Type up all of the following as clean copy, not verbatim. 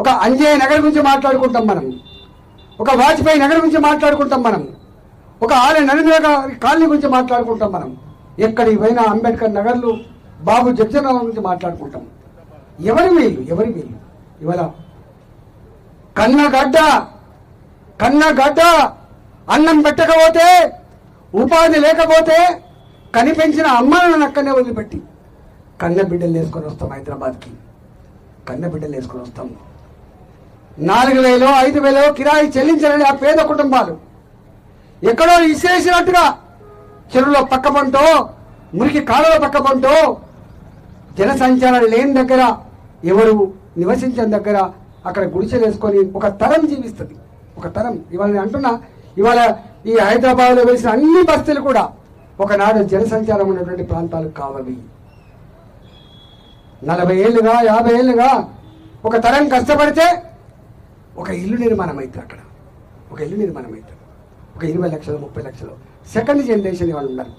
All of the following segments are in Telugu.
ఒక అంజయ్ నగర్ గురించి మాట్లాడుకుంటాం మనం, ఒక వాజ్పేయి నగర్ గురించి మాట్లాడుకుంటాం మనం, ఒక ఆలయ నరేంద్ర కాలనీ గురించి మాట్లాడుకుంటాం మనం. ఎక్కడికి పోయినా అంబేద్కర్ నగర్లు, బాబు జగ్జనరావు గురించి మాట్లాడుకుంటాం. ఎవరి వీళ్ళు ఇవాళ కన్నగడ్డ అన్నం పెట్టకపోతే, ఉపాధి లేకపోతే కనిపెంచిన అమ్మాయిలను అక్కడనే వదిలిపెట్టి కన్న బిడ్డలు వేసుకొని వస్తాం. హైదరాబాద్కి కన్న బిడ్డలు వేసుకొని వస్తాం. 4,000 5,000 కిరాయి చెల్లించాలని ఆ పేద కుటుంబాలు ఎక్కడో ఇసేసినట్టుగా చెరువులో పక్క పంటో, మురికి కాలువ పక్క పంటో, జనసంచారం లేని దగ్గర, ఎవరు నివసించిన దగ్గర అక్కడ గుడిసెలు వేసుకొని ఒక తరం జీవిస్తుంది. ఒక తరం. ఇవాళ నేను అంటున్నా, ఇవాళ ఈ హైదరాబాద్లో వేసిన అన్ని బస్తీలు కూడా ఒకనాడు జనసంచారం ఉన్నటువంటి ప్రాంతాలు కావవి. 40 ఏళ్ళుగా 50 ఏళ్ళుగా ఒక తరం కష్టపడితే ఒక ఇల్లు నిర్మాణం అవుతుంది. అక్కడ ఒక ఇల్లు నిర్మాణం అవుతుంది. ఒక 20 లక్షలు 30 లక్షలు సెకండ్ జనరేషన్ ఇవాళ ఉన్నారు.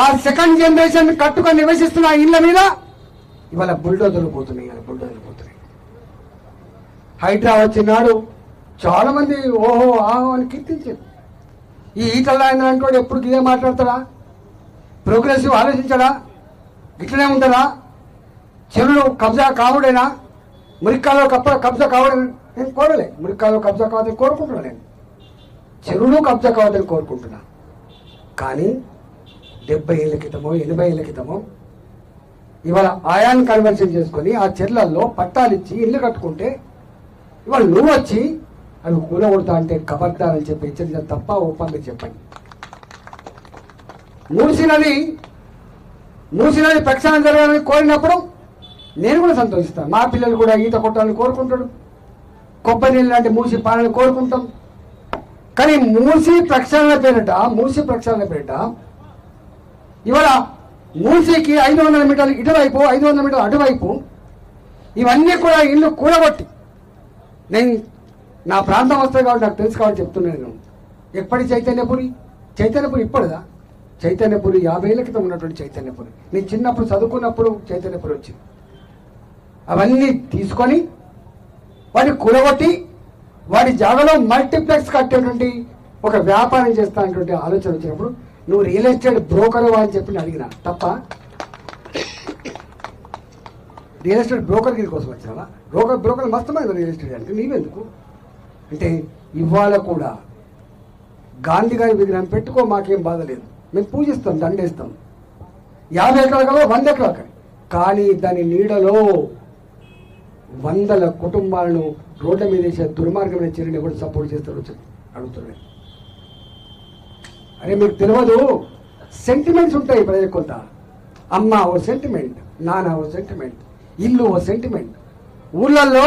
ఆ సెకండ్ జనరేషన్ కట్టుకొని నివసిస్తున్న ఇళ్ళ మీద ఇవాళ బుల్డోజర్లు పోతున్నాయి. హైడ్రా వచ్చినాడు చాలా మంది ఓహో ఆహో అని కీర్తించారు. ఈ ఈటల అంటే ఎప్పుడు ఇదే మాట్లాడతాడా? ప్రోగ్రెసివ్ ఆలోచించడా? ఇట్లనే ఉంటుందా? చెరువులు కబ్జా కావుడేనా? మురిక్కాలో కబ్జా కావడం నేను కోరలే. మురిక్కాలో కబ్జా కావద్దని కోరుకుంటున్నా. నేను చెరువులు కబ్జా కావద్దని కోరుకుంటున్నా. కానీ 70 ఏళ్ళ క్రితమో 80 ఏళ్ళ క్రితమో ఇవాళ ఆయాన్ కన్వర్షన్ చేసుకొని ఆ చెర్లల్లో పట్టాలిచ్చి ఇల్లు కట్టుకుంటే ఇవాళ నువ్వు వచ్చి అవి కూలగొడతా అంటే కబర్దారని చెప్పి హెచ్చరించిన తప్ప ఒప్పందం చెప్పండి. మూసినది ప్రక్షాళన జరగాలని కోరినప్పుడు నేను కూడా సంతోషిస్తాను. మా పిల్లలు కూడా ఈత కొట్టాలని కోరుకుంటాడు. కొబ్బరి నీళ్ళు లాంటి మూసి పాలని కోరుకుంటాం. కానీ మూసి ప్రక్షాళన పేరిట ఇవాళ మూసికి 500 మీటర్లు ఇటువైపు 500 మీటర్లు అటువైపు ఇవన్నీ కూడా ఇల్లు కూడగొట్టి, నేను నా ప్రాంతం వస్తాయి కాబట్టి నాకు తెలుసు కాబట్టి చెప్తున్నాను. ఎప్పటి చైతన్యపురి ఇప్పటిదా? చైతన్యపురి 50 ఏళ్ళ క్రితం ఉన్నటువంటి చైతన్యపురి. నేను చిన్నప్పుడు చదువుకున్నప్పుడు చైతన్యపురి వచ్చింది. అవన్నీ తీసుకొని వాటిని కూడగొట్టి వాటి జాగాలో మల్టీప్లెక్స్ కట్టేటువంటి ఒక వ్యాపారం చేస్తానటువంటి ఆలోచన వచ్చినప్పుడు నువ్వు రియల్ ఎస్టేట్ బ్రోకర్ అని చెప్పి నేను అడిగినా తప్ప, రియల్ ఎస్టేట్ బ్రోకర్ కోసం వచ్చినావా? బ్రోకర్ మస్తమైన రియల్ ఎస్టేట్ అంటే నీవెందుకు అంటే ఇవాళ కూడా గాంధీ గారి విగ్రహం పెట్టుకో, మాకేం బాధ లేదు, మేము పూజిస్తాం, దండేస్తాం. 50 ఎకరాలు కాదు 100 ఎకరాలు కానీ దాని నీడలో 100 కుటుంబాలను రోడ్ల మీద వేసే దుర్మార్గమైన చర్యని కూడా సపోర్ట్ చేస్తారు అడుగుతున్నాయి. అరే మీకు తెలియదు, సెంటిమెంట్స్ ఉంటాయి ప్రజలకు. కొంత అమ్మ ఓ సెంటిమెంట్, నాన్న ఓ సెంటిమెంట్, ఇల్లు ఓ సెంటిమెంట్. ఊళ్ళల్లో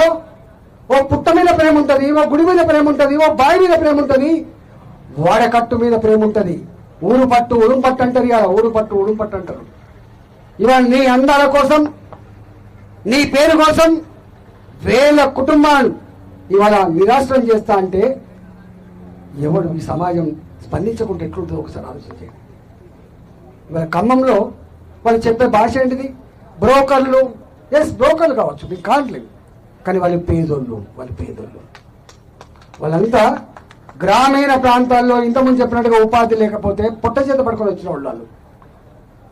ఓ పుట్ట మీద ప్రేమ ఉంటుంది, ఓ గుడి మీద ప్రేమ ఉంటుంది, ఓ బావి మీద ప్రేమ ఉంటుంది, వాడకట్టు మీద ప్రేమ ఉంటుంది. ఊరు పట్టు ఉడుం పట్టు అంటారు. ఇవాళ ఊరు పట్టు ఉడుం పట్టు అంటారు. ఇవాళ నీ అందాల కోసం, నీ పేరు కోసం 1000 కుటుంబాలు ఇవాళ నిరాశ్రయం చేస్తా అంటే ఎవడు ఈ సమాజం స్పందించకుండా ఎట్లుంటుందో ఒకసారి ఆలోచించండి. ఇవాళ ఖమ్మంలో వాళ్ళు చెప్పే భాష ఏంటిది? బ్రోకర్లు. బ్రోకర్లు కావచ్చు, మీకు కావట్లేదు, కానీ వాళ్ళు పేదోళ్ళు. వాళ్ళంతా గ్రామీణ ప్రాంతాల్లో ఇంతకుముందు చెప్పినట్టుగా ఉపాధి లేకపోతే పొట్ట చేత పడుకొని వచ్చిన వాళ్ళు.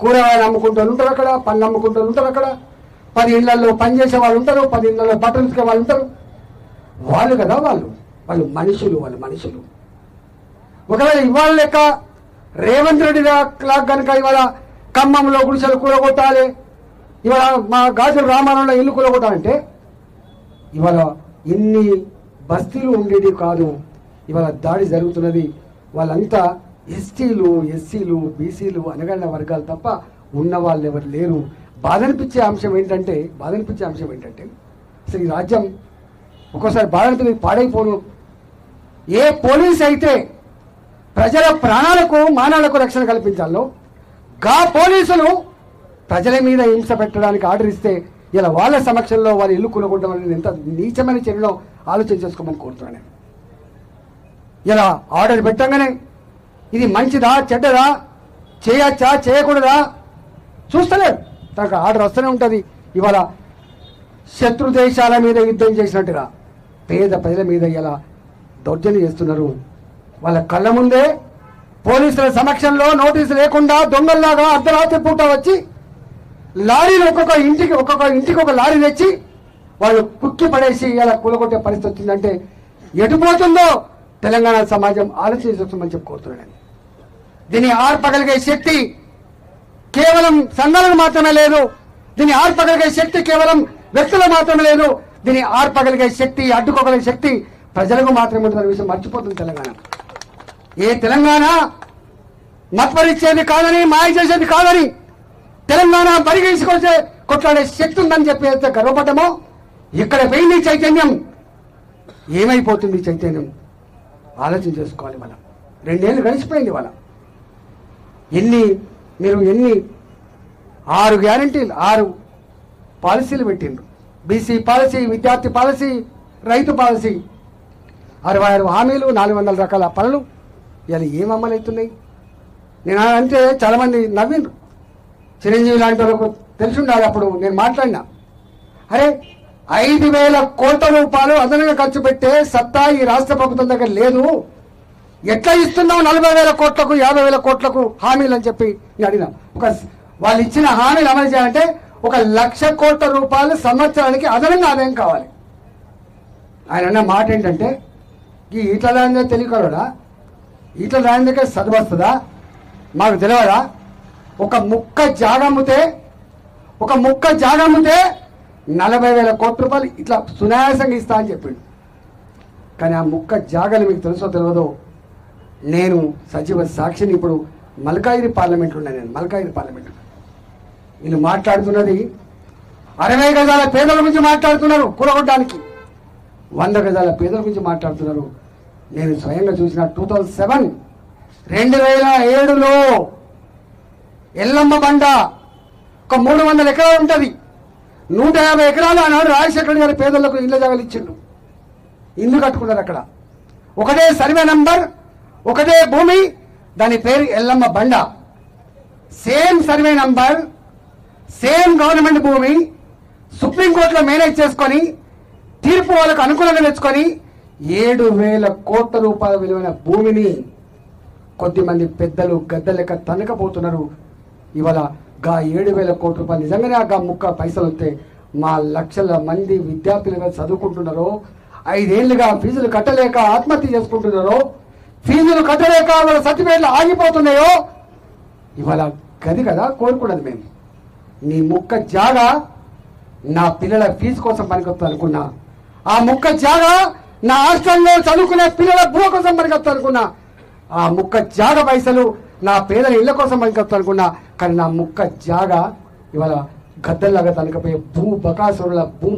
కూరగాయలు అమ్ముకుంటూ ఉంటారు అక్కడ, పళ్ళు అమ్ముకుంటూ ఉంటారు అక్కడ, 10 ఇళ్లలో పనిచేసే వాళ్ళు ఉంటారు, 10 ఇళ్లలో బట్టలు ఉతికే వాళ్ళు ఉంటారు. వాళ్ళు కదా వాళ్ళు మనుషులు. ఒకవేళ ఇవాళ లెక్క రేవంత్ రెడ్డి క్లాక్ కనుక ఇవాళ ఖమ్మంలో గుడిసెలు కూలగొట్టాలి, ఇవాళ మా గాజుల రామారంలో ఇల్లు కూలగొట్టాలంటే ఇవాళ ఇన్ని బస్తీలు ఉండేది కాదు. ఇవాళ దాడి జరుగుతున్నది. వాళ్ళంతా ఎస్టీలు, ఎస్సీలు, బీసీలు, అనగాడిన వర్గాలు తప్ప ఉన్న వాళ్ళు ఎవరు లేరు. బాధ అనిపించే అంశం ఏంటంటే అసలు ఈ రాజ్యం ఒక్కోసారి బాధ అనిపించి పాడైపోను. ఏ పోలీస్ అయితే ప్రజల ప్రాణాలకు మానాలకు రక్షణ కల్పించాలో గా పోలీసులు ప్రజల మీద హింస పెట్టడానికి ఆర్డర్ ఇస్తే ఇలా వాళ్ళ సమక్షంలో వాళ్ళ ఇల్లు కూలగొట్టడం అనేది ఎంత నీచమైన చర్యలో ఆలోచన చేసుకోమని కోరుతున్నాను. ఇలా ఆర్డర్ పెట్టంగానే ఇది మంచిదా చెడ్డదా, చేయచ్చా చేయకూడదా చూస్తలేరు. తనకు ఆర్డర్ వస్తూనే ఉంటుంది. ఇవాళ శత్రు దేశాల మీద యుద్ధం చేసినట్టుగా పేద ప్రజల మీద ఇలా దౌర్జన్యం చేస్తున్నారు. వాళ్ళ కళ్ళ ముందే పోలీసుల సమక్షంలో నోటీసు లేకుండా దొంగల్లాగా అర్ధరాత్రి పూట వచ్చి లారీలు ఒక్కొక్క ఇంటికి ఒక లారీ తెచ్చి వాళ్ళు కుక్కి పడేసి ఇలా కూలగొట్టే పరిస్థితి వచ్చిందంటే ఎటుపోతుందో తెలంగాణ సమాజం ఆలోచించమని చెప్పి కోరుతున్నాను. దీన్ని ఆర్పగలిగే శక్తి కేవలం సంఘాలకు మాత్రమే లేదు. దీన్ని ఆర్పగలిగే శక్తి కేవలం వ్యక్తులకు మాత్రమే లేదు. దీన్ని ఆర్పగలిగే శక్తి, అడ్డుకోగలిగే శక్తి ప్రజలకు మాత్రమే ఉంటుందనే విషయం మర్చిపోతుంది తెలంగాణ. ఏ తెలంగాణ మత్పరిచ్చేది కాదని, మాయ చేసేది కాదని, తెలంగాణ పరిగెసుకొచ్చే కొట్లాడే శక్తి ఉందని చెప్పి గర్వపడ్డమో ఇక్కడ పోయింది చైతన్యం. ఏమైపోతుంది చైతన్యం ఆలోచన చేసుకోవాలి. మనం 2 ఏళ్ళు గడిచిపోయింది. వాళ్ళ ఎన్ని 6 గ్యారంటీలు 6 పాలసీలు పెట్టిండ్రు. బీసీ పాలసీ, విద్యార్థి పాలసీ, రైతు పాలసీ, 66 హామీలు, 400 రకాల పనులు ఇవాళ ఏం అమలవుతున్నాయి? నేను అంటే చాలామంది నవ్విండ్రు. చిరంజీవి లాంటి వాళ్ళకు తెలిసి ఉండాలి. అప్పుడు నేను మాట్లాడినా, అరే 5,000 కోట్ల రూపాయలు అదనంగా ఖర్చు పెట్టే సత్తా ఈ రాష్ట్ర ప్రభుత్వం దగ్గర లేదు, ఎట్లా ఇస్తున్నావు 40,000 కోట్లకు 50,000 కోట్లకు హామీలు అని చెప్పి నేను అడిగినా. వాళ్ళు ఇచ్చిన హామీలు అమలు చేయాలంటే 1,00,000 కోట్ల రూపాయలు సంవత్సరానికి అదనంగా ఆదాయం కావాలి. ఆయన అన్న మాట ఏంటంటే, ఈ ఈట్ల రాజేంద్ర తెలియకూడదా, ఈట్ల రాజేంద్రకే చదువు వస్తుందా, మాకు తెలియదా? ఒక ముక్క జాగమ్మితే 40,000 కోట్ల రూపాయలు ఇట్లా సునాయాసంగా ఇస్తా అని చెప్పిండు. కానీ ఆ ముక్క జాగాలు మీకు తెలుసో తెలియదో, నేను సజీవ సాక్షిని. ఇప్పుడు మల్కాయిరి పార్లమెంట్ ఉన్నా, నేను మల్కాయిరి పార్లమెంట్. వీళ్ళు మాట్లాడుతున్నది 60 గజాల పేదల గురించి మాట్లాడుతున్నారు, కూలగొట్టడానికి 100 గజాల పేదల గురించి మాట్లాడుతున్నారు. నేను స్వయంగా చూసిన 2007లో ఎల్లమ్మ బండ ఒక 300 ఎకరాలు ఉంటుంది. 150 ఎకరాలు ఆనాడు రాజశేఖర గారి పేదలకు ఇళ్ళ జాగాలు ఇచ్చిండు. ఇల్లు కట్టుకున్నారు అక్కడ. ఒకటే సర్వే నంబర్, ఒకటే భూమి, దాని పేరు ఎల్లమ్మ బండ. Same survey number, same government భూమి, సుప్రీంకోర్టులో మేనేజ్ చేసుకొని తీర్పు వాళ్ళకు అనుకూలంగా తెచ్చుకొని 7,000 కోట్ల రూపాయల విలువైన భూమిని కొద్దిమంది పెద్దలు గద్ద లెక్క తనకపోతున్నారు. ఇవాళ 7,000 కోట్ల రూపాయలు నిజంగానే ఆ ముక్క పైసలు వస్తే మా లక్షల మంది విద్యార్థులుగా చదువుకుంటున్నారో, 5 ఏళ్లుగా ఫీజులు కట్టలేక ఆత్మహత్య చేసుకుంటున్నారో, ఫీజులు కట్టలేక వాళ్ళ సర్టిఫికేట్లు ఆగిపోతున్నాయో, ఇవాళ గది కదా కోరుకున్నది. మేము నీ ముక్క జాగా నా పిల్లల ఫీజు కోసం పనికొస్తా అనుకున్నా, ఆ ముక్క జాగా నా హాస్టల్లో చదువుకునే పిల్లల భూ కోసం పనికొస్తా అనుకున్నా, ఆ ముక్క జాగా పైసలు నా పేదల ఇళ్ల కోసం పనికొస్తా అనుకున్నా. కానీ నా ముక్క జాగా ఇవాళ గద్దల్లాగా తనకపోయే భూ బకాసురుల భూ